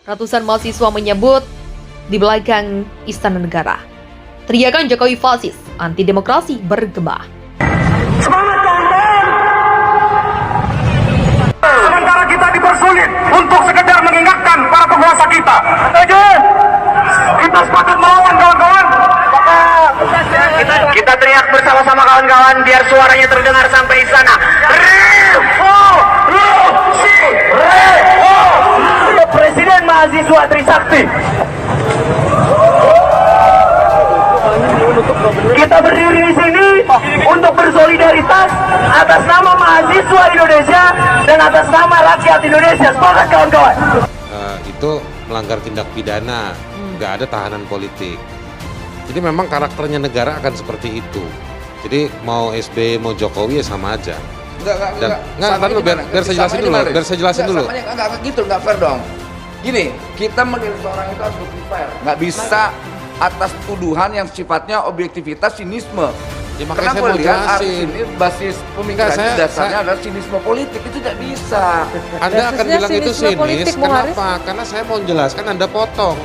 Ratusan mahasiswa menyebut di belakang Istana Negara. Teriakan Jokowi fasis, anti demokrasi bergema. Semangat kawan-kawan! Sementara kita dipersulit untuk sekedar mengingatkan para penguasa kita. Kita sepakat melawan kawan-kawan. Kita teriak bersama-sama kawan-kawan biar suaranya terdengar sampai istana. Presiden Mahasiswa Trisakti. Kita berdiri di sini untuk bersolidaritas atas nama mahasiswa Indonesia dan atas nama rakyat Indonesia. Sepakat kawan-kawan. Itu melanggar tindak pidana, nggak ada tahanan politik. Jadi memang karakternya negara akan seperti itu. Jadi mau SBY mau Jokowi ya sama aja. Biar saya jelasin dulu. Enggak gitu, enggak fair dong. Gini, kita menilai seorang itu harus lebih fair. Nggak bisa atas tuduhan yang sifatnya objektivitas sinisme. Ya, makanya karena saya mau lihat jelasin. ini basis pemikiran dasarnya adalah sinisme politik, itu tidak bisa. Anda akan Basisnya bilang itu sinisme sinis, politik, Bung Haris. kenapa? Karena saya mau menjelaskan, Anda potong.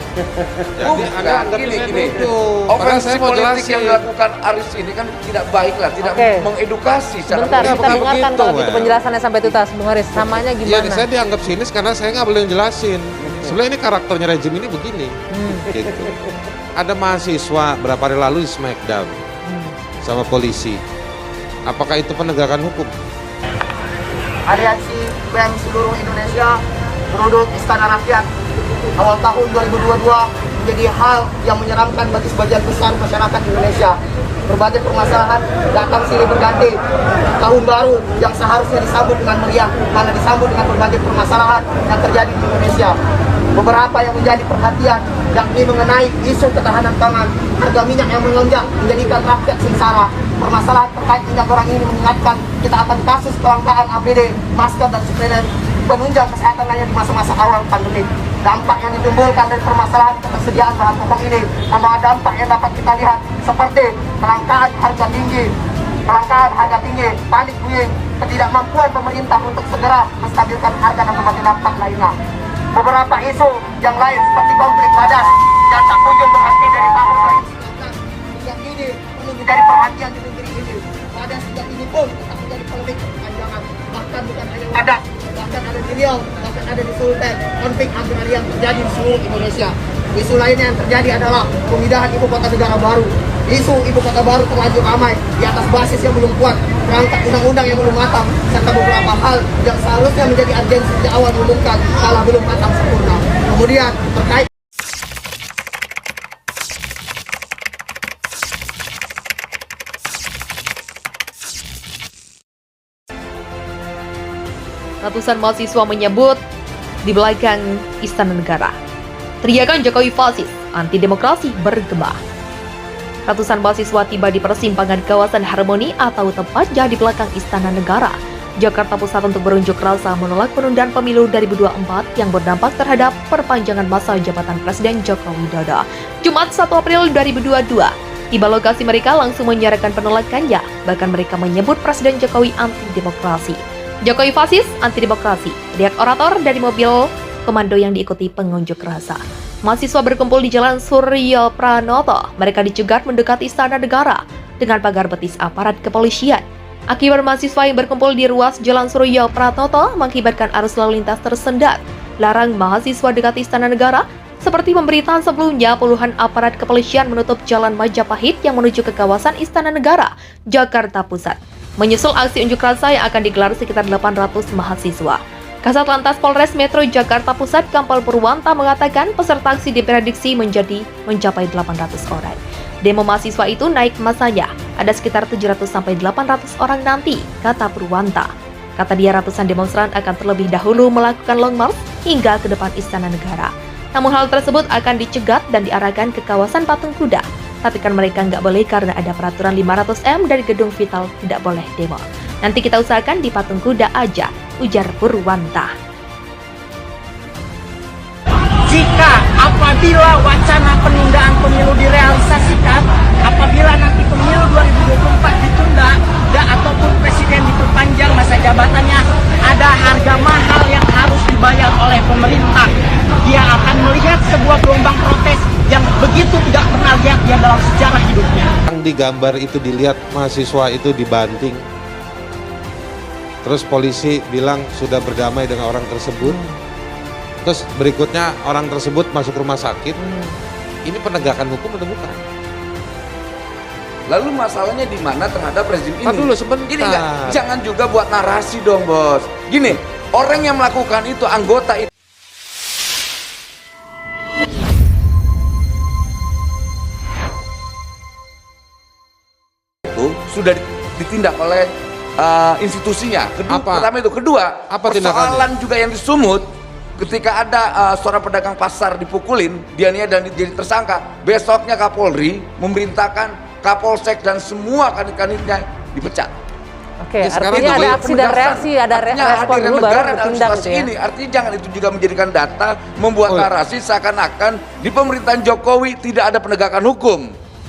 Jadi Anda anggap gini. itu. Padahal Ofensi saya mau politik yang jelasin. dilakukan Aris ini kan tidak baik lah, tidak mengedukasi secara Bentar, Enggak, kita bukan dengarkan begitu, kalau gitu Wel. penjelasannya sampai tuntas, Bung Haris. Samanya Iya, gimana? saya dianggap sinis karena saya nggak boleh jelasin. Sebenarnya ini karakternya rejim ini begini. Gitu. Ada mahasiswa berapa hari lalu di Smackdown sama polisi. Apakah itu penegakan hukum? Aliansi BEM seluruh Indonesia meruduk Istana Rakyat awal tahun 2022 menjadi hal yang menyeramkan bagi sebagian besar masyarakat Indonesia. Berbagai permasalahan datang silih berganti. Tahun baru yang seharusnya disambut dengan meriah malah disambut dengan berbagai permasalahan yang terjadi di Indonesia. Beberapa yang menjadi perhatian yakni mengenai isu ketahanan pangan, harga minyak yang melonjak menjadikan rakyat sengsara. Permasalahan terkait minyak goreng ini mengingatkan kita akan kasus kelangkaan APD, masker dan suplemen, penunjang kesehatan lainnya di masa-masa awal pandemi. Dampak yang ditimbulkan dari permasalahan ketersediaan bahan pokok ini membawa dampak yang dapat kita lihat seperti kelangkaan harga tinggi, panik buying, ketidakmampuan pemerintah untuk segera menstabilkan harga dan berbagai dampak lainnya. Beberapa isu yang lain seperti konflik badan yang tak kunjung berhenti dari tahun 2019 hingga kini perlu menjadi perhatian di negeri ini. Pada sejak ini pun tetap menjadi polemik berkepanjangan. Bahkan bukan hanya Wadah, bahkan ada di Riau, bahkan ada di Sultan. Konflik agraria yang terjadi di seluruh Indonesia. Isu lainnya yang terjadi adalah pemindahan ibu kota negara baru. Isu ibu kota baru terlanjur ramai di atas basis yang belum kuat, perangkat undang-undang yang belum matang, serta beberapa hal yang seharusnya menjadi urgensi sejak awal diumumkan malah belum matang sempurna. Kemudian terkait Ratusan mahasiswa menyebut di belakang Istana Negara. Teriakan Jokowi fasis, anti demokrasi bergema. Ratusan mahasiswa tiba di persimpangan kawasan Harmoni atau tepatnya di belakang Istana Negara, Jakarta Pusat untuk berunjuk rasa menolak penundaan pemilu 2024 yang berdampak terhadap perpanjangan masa jabatan Presiden Joko Widodo. Jumat 1 April 2022, tiba lokasi mereka langsung menyatakan penolakannya, bahkan mereka menyebut Presiden Jokowi anti-demokrasi. Jokowi fasis, anti-demokrasi, teriak orator dari mobil komando yang diikuti pengunjuk rasa. Mahasiswa berkumpul di Jalan Suryo Pranoto. Mereka dicegat mendekati Istana Negara dengan pagar betis aparat kepolisian. Akibat mahasiswa yang berkumpul di ruas Jalan Suryo Pranoto mengakibatkan arus lalu lintas tersendat. Larang mahasiswa dekati Istana Negara. Seperti pemberitaan sebelumnya, puluhan aparat kepolisian menutup Jalan Majapahit yang menuju ke kawasan Istana Negara, Jakarta Pusat. Menyusul aksi unjuk rasa yang akan digelar sekitar 800 mahasiswa. Kasat Lantas Polres Metro Jakarta Pusat Kampol Purwanta mengatakan peserta aksi diprediksi mencapai 800 orang. Demo mahasiswa itu naik masanya, ada sekitar 700-800 orang nanti, kata Purwanta. Kata dia ratusan demonstran akan terlebih dahulu melakukan long march hingga ke depan Istana Negara. Namun hal tersebut akan dicegat dan diarahkan ke kawasan Patung Kuda. Tapi kan mereka nggak boleh karena ada peraturan 500M dari Gedung Vital tidak boleh demo. Nanti kita usahakan di Patung Kuda aja, ujar Purwanta. jika apabila wacana penundaan pemilu direalisasikan, apabila nanti pemilu 2024 ditunda ataupun presiden diperpanjang masa jabatannya, ada harga mahal yang harus dibayar oleh pemerintah. Dia akan begitu tidak pernah lihat dia dalam sejarah hidupnya. Yang digambar itu dilihat mahasiswa itu dibanting. Terus polisi bilang sudah berdamai dengan orang tersebut. Terus berikutnya orang tersebut masuk rumah sakit. Ini penegakan hukum atau bukan? Lalu masalahnya di mana terhadap rezim ini? Dulu sebentar. Gini enggak, jangan juga buat narasi dong bos. Gini, orang yang melakukan itu anggota itu sudah ditindak oleh institusinya. Apa? Pertama itu, kedua, Apa persoalan juga yang disumut ketika ada seorang pedagang pasar dipukulin, dianiaya dan jadi tersangka. Besoknya Kapolri memerintahkan Kapolsek dan semua kanit-kanitnya dipecat. Oke, Ya, sekarang artinya itu ada aksi dan reaksi, ada Artinya respon hadirnya dulu baru negara dalam bertindak situasi gitu ya. ini. Artinya jangan itu juga menjadikan data membuat Oh. narasi seakan-akan di pemerintahan Jokowi tidak ada penegakan hukum.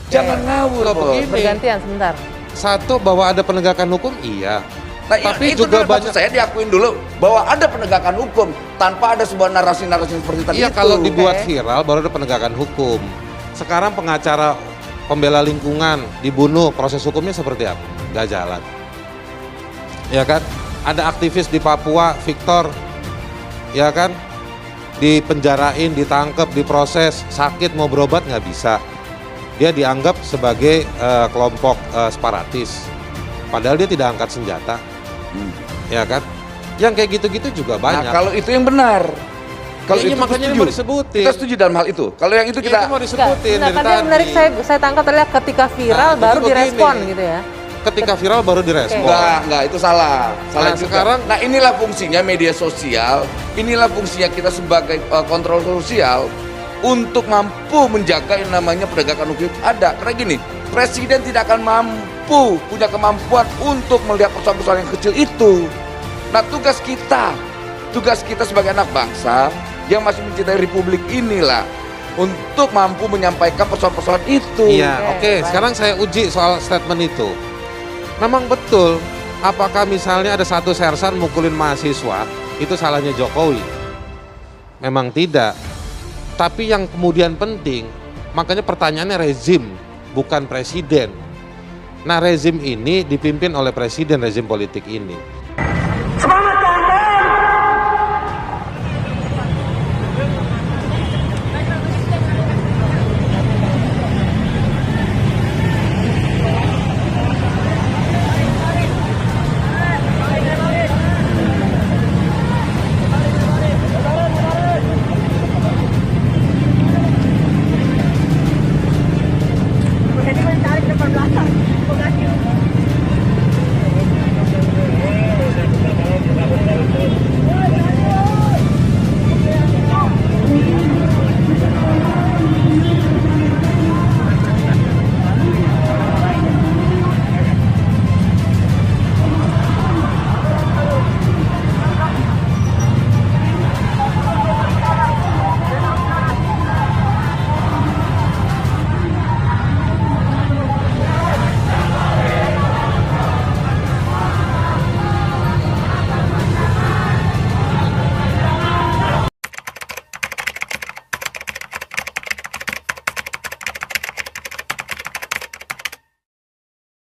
Jangan ngawur, Kalau bos. begini, Bergantian sebentar. satu bahwa ada penegakan hukum, iya. Nah, Tapi itu juga dulu maksud banyak. saya diakuin dulu bahwa ada penegakan hukum tanpa ada sebuah narasi-narasi seperti tadi Iya, itu. kalau dibuat Oke. viral baru ada penegakan hukum. Sekarang pengacara pembela lingkungan dibunuh, proses hukumnya seperti apa? Gak jalan. Ya kan? Ada aktivis di Papua, Victor, ya kan? Dipenjarain, ditangkap, diproses, sakit mau berobat nggak bisa. Dia dianggap sebagai kelompok separatis. Padahal dia tidak angkat senjata. Ya kan? Yang kayak gitu-gitu juga Nah, banyak. kalau itu yang benar. Kalau Iya, itu makanya ini setuju. mau disebutin. Kita setuju dalam hal itu. Kalau yang itu Ya, kita itu mau disebutin Enggak, dari tapi yang tadi. menarik saya tangkap adalah ketika viral Nah, baru jadi direspon begini. gitu ya. Ketika viral baru direspon. enggak, itu salah. Salah Nah, juga. sekarang- Nah, inilah fungsinya media sosial, inilah fungsinya kita sebagai kontrol sosial untuk mampu menjaga yang namanya penegakan hukum ada. Karena gini, presiden tidak akan mampu punya kemampuan untuk melihat persoalan-persoalan yang kecil itu. Nah, tugas kita sebagai anak bangsa yang masih mencintai republik inilah untuk mampu menyampaikan persoalan-persoalan itu. Iya, Oke, oke. baik. Sekarang saya uji soal statement itu. Memang betul, apakah misalnya ada satu sersan mukulin mahasiswa, itu salahnya Jokowi? Memang tidak. Tapi yang kemudian penting, makanya pertanyaannya rezim, bukan presiden. Nah, rezim ini dipimpin oleh presiden, rezim politik ini.